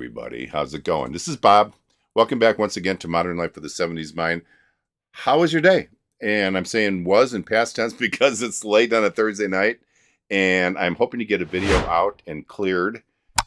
everybody. How's it going? This is Bob. Welcome back once again to Modern Life of the 70s Mind. How was your day? And I'm saying was in past tense because it's late on a Thursday night, and I'm hoping to get a video out and cleared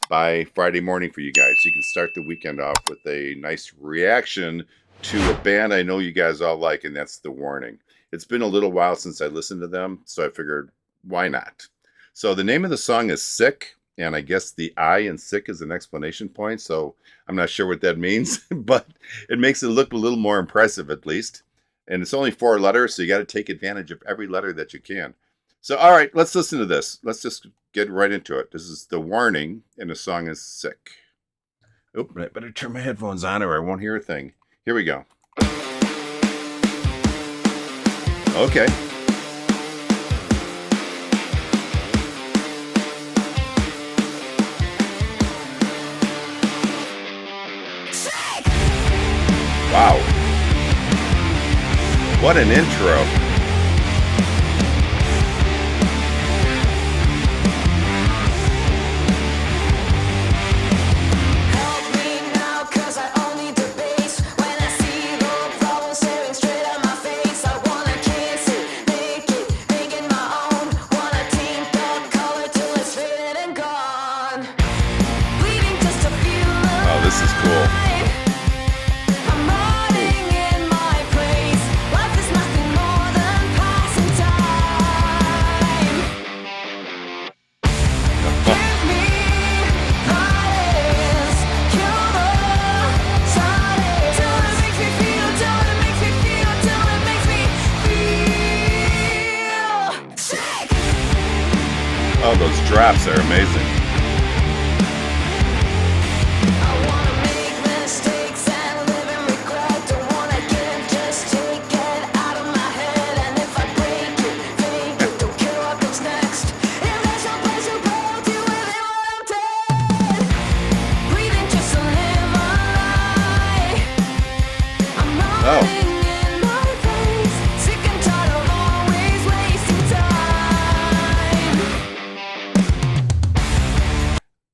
by Friday morning for you guys. So you can start the weekend off with a nice reaction to a band I know you guys all like, and that's The Warning. It's been a little while since I listened to them, so I figured, why not? So the name of the song is Sick, and I guess the I in sick is an explanation point, so I'm not sure what that means, but it makes it look a little more impressive at least. And it's only 4 letters, so you got to take advantage of every letter that you can. So, all right, let's listen to this. Let's just get right into it. This is The Warning, and the song is Sick. Oop, I better turn my headphones on or I won't hear a thing. Here we go. Okay. Wow. What an intro. Oh, this is cool. Oh, those drops are amazing. Oh.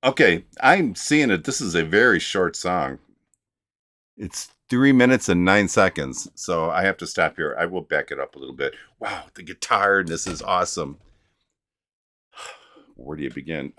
Okay, I'm seeing it. This is a very short song. It's 3 minutes and 9 seconds, so I have to stop here. I will back it up a little bit. Wow, the guitar, and this is awesome. Where do you begin?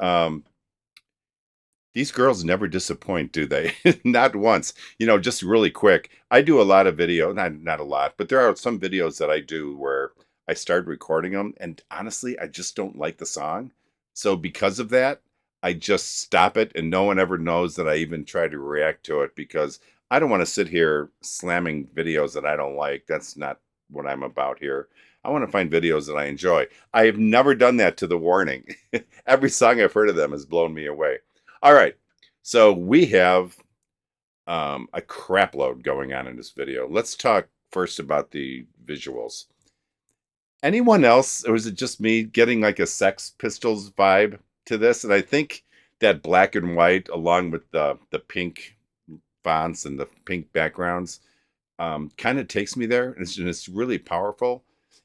These girls never disappoint, do they? Not once. You know, just really quick. I do a lot of video, not a lot, but there are some videos that I do where I start recording them, and honestly, I just don't like the song. So because of that, I just stop it, and no one ever knows that I even try to react to it because I don't want to sit here slamming videos that I don't like. That's not what I'm about here. I want to find videos that I enjoy. I have never done that to The Warning. Every song I've heard of them has blown me away. All right, so we have a crap load going on in this video. Let's talk first about the visuals. Anyone else, or is it just me getting like a Sex Pistols vibe to this? And I think that black and white, along with the pink fonts and the pink backgrounds, kind of takes me there. It's really powerful.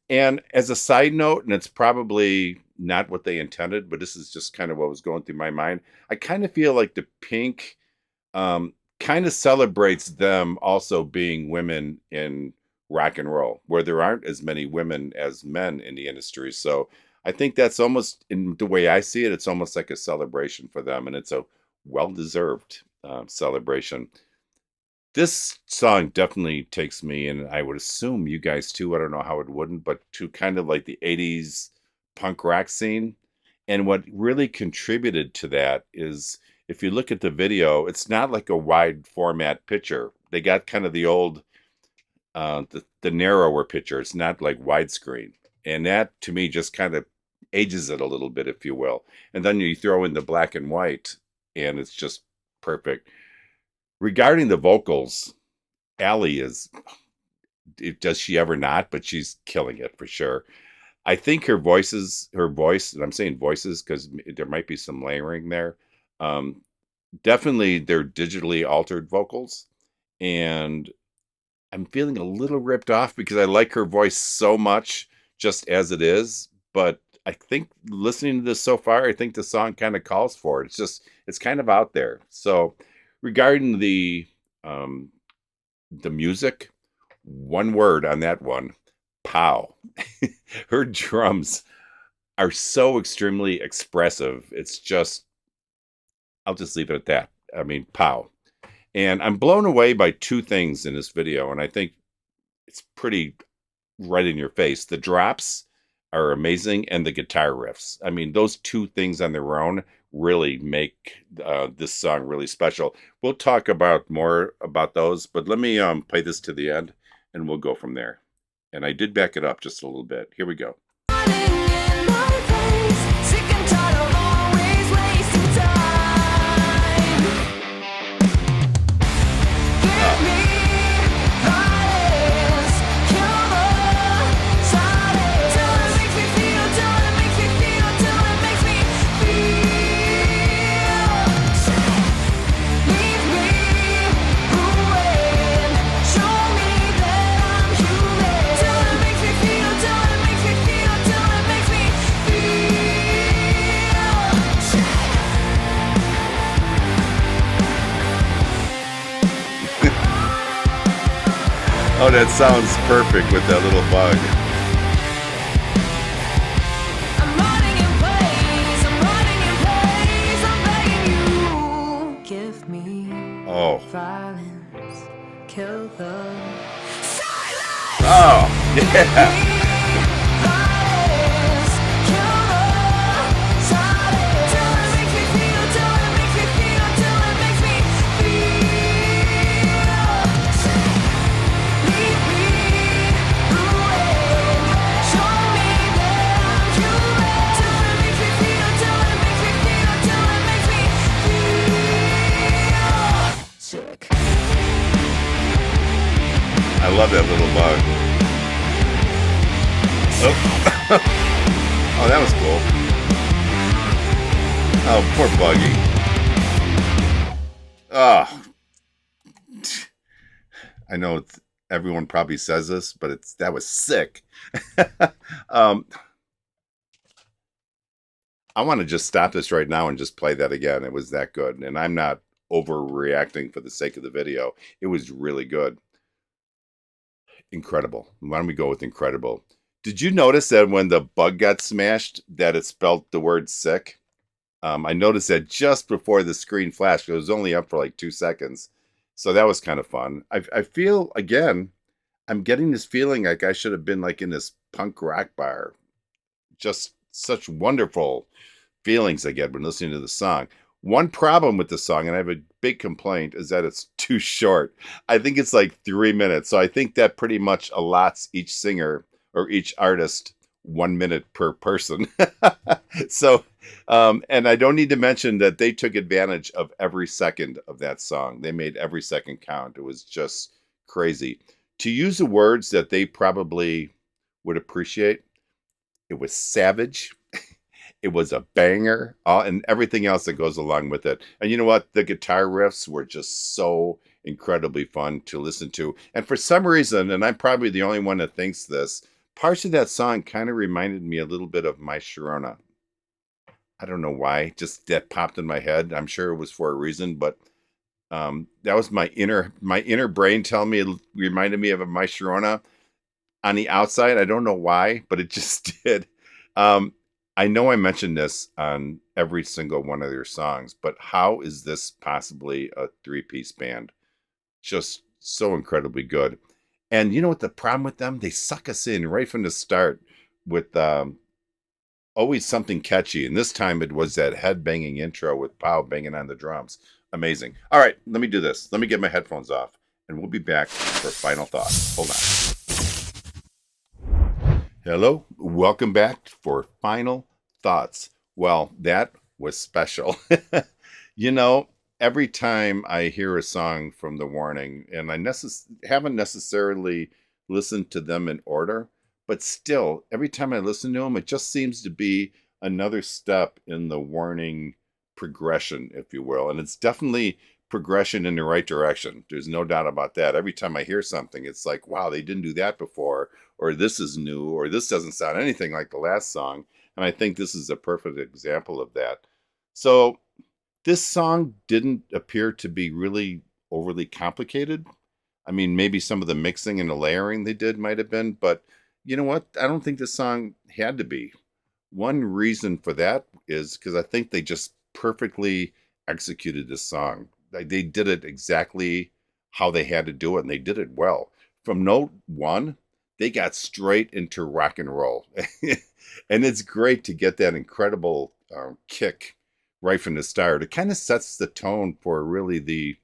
And as a side note, and it's probably not what they intended, but this is just kind of what was going through my mind. I kind of feel like the pink kind of celebrates them also being women in rock and roll, where there aren't as many women as men in the industry. So I think that's almost, in the way I see it, it's almost like a celebration for them, and it's a well-deserved celebration. This song definitely takes me, and I would assume you guys too, I don't know how it wouldn't, but to kind of like the 80s punk rock scene. And what really contributed to that is if you look at the video, it's not like a wide format picture. They got kind of the old, the narrower picture. It's not like widescreen. And that to me just kind of ages it a little bit, if you will. And then you throw in the black and white, and it's just perfect. Regarding the vocals, Allie is, does she ever not? But she's killing it for sure. I think her voice, and I'm saying voices because there might be some layering there. Definitely they're digitally altered vocals. And I'm feeling a little ripped off because I like her voice so much just as it is. But I think listening to this so far, I think the song kind of calls for it. It's kind of out there. So Regarding um, the music, one word on that one, pow. Her drums are so extremely expressive. It's just I'll just leave it at that. I mean, pow. And I'm blown away by two things in this video, and I think it's pretty right in your face. The drops are amazing, and the guitar riffs. I mean, those two things on their own really make this song really special. We'll talk about more about those, but let me play this to the end, and we'll go from there. And I did back it up just a little bit. Here we go. Oh, that sounds perfect with that little bug. I'm running in place, I'm begging you. Give me violence, kill the silence. Oh, yeah. I love that little bug. Oh, oh that was cool. Oh, poor Buggy. Oh, I know everyone probably says this, but that was sick. I want to just stop this right now and just play that again. It was that good, and I'm not overreacting for the sake of the video. It was really good. Incredible. Why don't we go with incredible? Did you notice that when the bug got smashed, that it spelled the word sick? I noticed that just before the screen flashed. It was only up for like 2 seconds. So that was kind of fun. I feel, again, I'm getting this feeling like I should have been like in this punk rock bar. Just such wonderful feelings I get when listening to the song. One problem with the song, and I have a big complaint, is that it's too short. I think it's like 3 minutes. So I think that pretty much allots each singer or each artist 1 minute per person. So, and I don't need to mention that they took advantage of every second of that song. They made every second count. It was just crazy. To use the words that they probably would appreciate, it was savage. It was a banger, and everything else that goes along with it. And you know what? The guitar riffs were just so incredibly fun to listen to. And for some reason, and I'm probably the only one that thinks this, parts of that song kind of reminded me a little bit of My Sharona. I don't know why, just that popped in my head. I'm sure it was for a reason, but that was my inner brain telling me it reminded me of a My Sharona. On the outside, I don't know why, but it just did. I know I mentioned this on every single one of their songs, but how is this possibly a three-piece band? Just so incredibly good. And you know what the problem with them? They suck us in right from the start with always something catchy. And this time it was that head-banging intro with Pow banging on the drums. Amazing. All right, let me do this. Let me get my headphones off, and we'll be back for final thoughts. Hold on. Hello, welcome back for final thoughts. Well, that was special. You know, every time I hear a song from The Warning, and I haven't necessarily listened to them in order, but still, every time I listen to them, it just seems to be another step in the Warning progression, if you will. And it's definitely progression in the right direction. There's no doubt about that. Every time I hear something, it's like, wow, they didn't do that before, or this is new, or this doesn't sound anything like the last song. And I think this is a perfect example of that. So This song didn't appear to be really overly complicated. I mean, maybe some of the mixing and the layering they did might have been, but you know what? I don't think this song had to be. One reason for that is because I think they just perfectly executed this song. Like they did it exactly how they had to do it, and they did it well. From note one, they got straight into rock and roll. And it's great to get that incredible kick right from the start. It kind of sets the tone for really the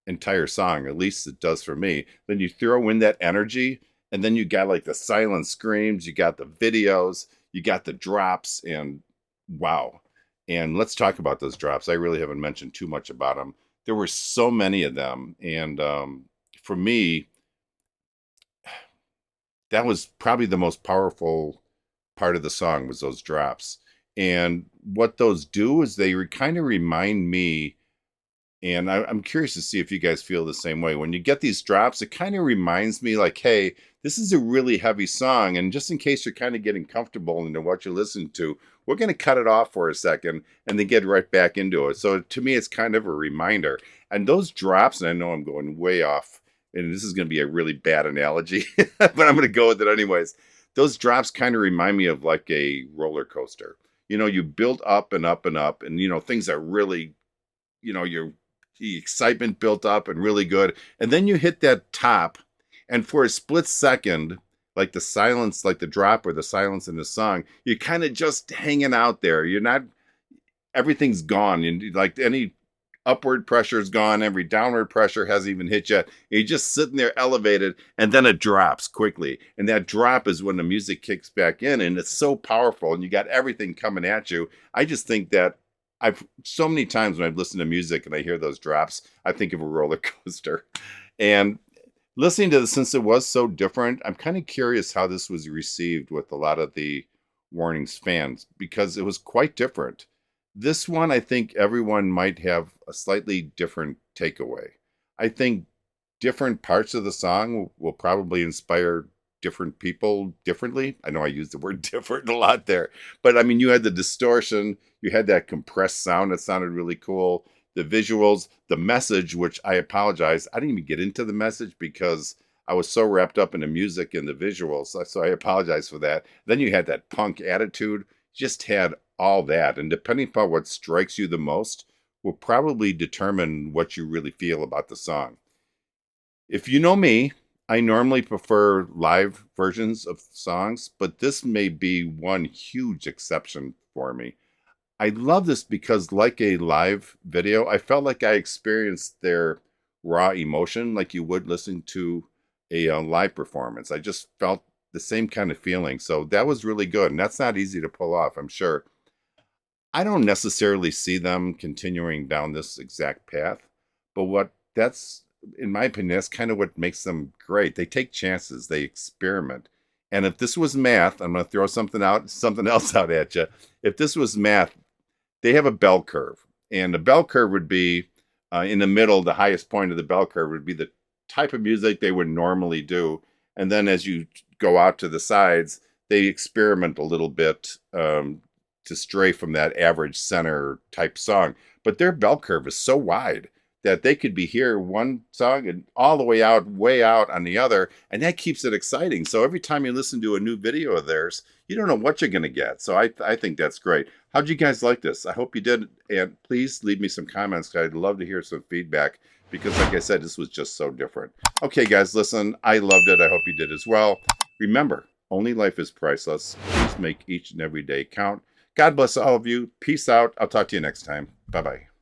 entire song, at least it does for me. Then you throw in that energy, and then you got like the silent screams, you got the videos, you got the drops, and wow. And let's talk about those drops. I really haven't mentioned too much about them. There were so many of them, and for me, that was probably the most powerful part of the song was those drops. And what those do is they kind of remind me, and I'm curious to see if you guys feel the same way. When you get these drops, it kind of reminds me like, hey, this is a really heavy song. And just in case you're kind of getting comfortable into what you listen to, we're going to cut it off for a second and then get right back into it. So to me, it's kind of a reminder. And those drops, and I know I'm going way off, and this is going to be a really bad analogy, but I'm going to go with it anyways. Those drops kind of remind me of like a roller coaster. You know, you build up and up and up, and, you know, things are really, you know, the excitement built up and really good. And then you hit that top, and for a split second, like the silence, like the drop or the silence in the song, you're kind of just hanging out there. You're not, everything's gone. And like any upward pressure is gone, every downward pressure hasn't even hit yet. You're just sitting there elevated, and then it drops quickly. And that drop is when the music kicks back in, and it's so powerful, and you got everything coming at you. I just think that I've so many times when I've listened to music and I hear those drops, I think of a roller coaster. And listening to this, since it was so different, I'm kind of curious how this was received with a lot of the Warnings fans because it was quite different. This one, I think everyone might have a slightly different takeaway. I think different parts of the song will probably inspire different people differently. I know I used the word different a lot there, but I mean, you had the distortion, you had that compressed sound that sounded really cool, the visuals, the message, which I apologize. I didn't even get into the message because I was so wrapped up in the music and the visuals. So I apologize for that. Then you had that punk attitude, just had all that. And depending upon what strikes you the most, will probably determine what you really feel about the song. If you know me, I normally prefer live versions of songs, but this may be one huge exception for me. I love this because, like a live video, I felt like I experienced their raw emotion like you would listen to a live performance. I just felt the same kind of feeling. So that was really good. And that's not easy to pull off, I'm sure. I don't necessarily see them continuing down this exact path, but in my opinion, that's kind of what makes them great. They take chances, they experiment. And if this was math, I'm going to throw something else out at you. If this was math, they have a bell curve, and the bell curve would be in the middle. The highest point of the bell curve would be the type of music they would normally do, and then as you go out to the sides, they experiment a little bit to stray from that average center type song. But their bell curve is so wide that they could be here one song and all the way out on the other, and that keeps it exciting. So every time you listen to a new video of theirs, you don't know what you're going to get. So I think that's great. How'd you guys like this? I hope you did, and please leave me some comments. I'd love to hear some feedback because, like I said, this was just so different. Okay, guys, listen, I loved it. I hope you did as well. Remember, only life is priceless. Please make each and every day count. God bless all of you. Peace out. I'll talk to you next time. Bye-bye.